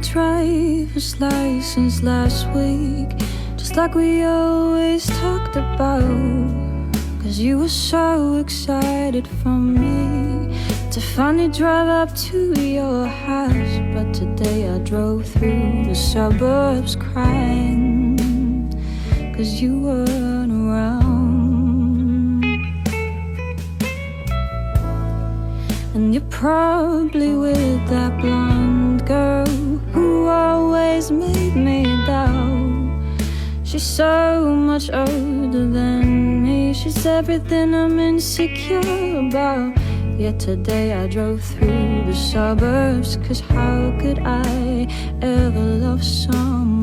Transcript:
driver's license last week, just like we always talked about. Cause you were so excited for me to finally drive up to your house. But today I drove through the suburbs crying, cause you weren't around. And you're probably with that blonde girl who always made me doubt. She's so much older than me, she's everything I'm insecure about. Yet today I drove through the suburbs, cause how could I ever love someone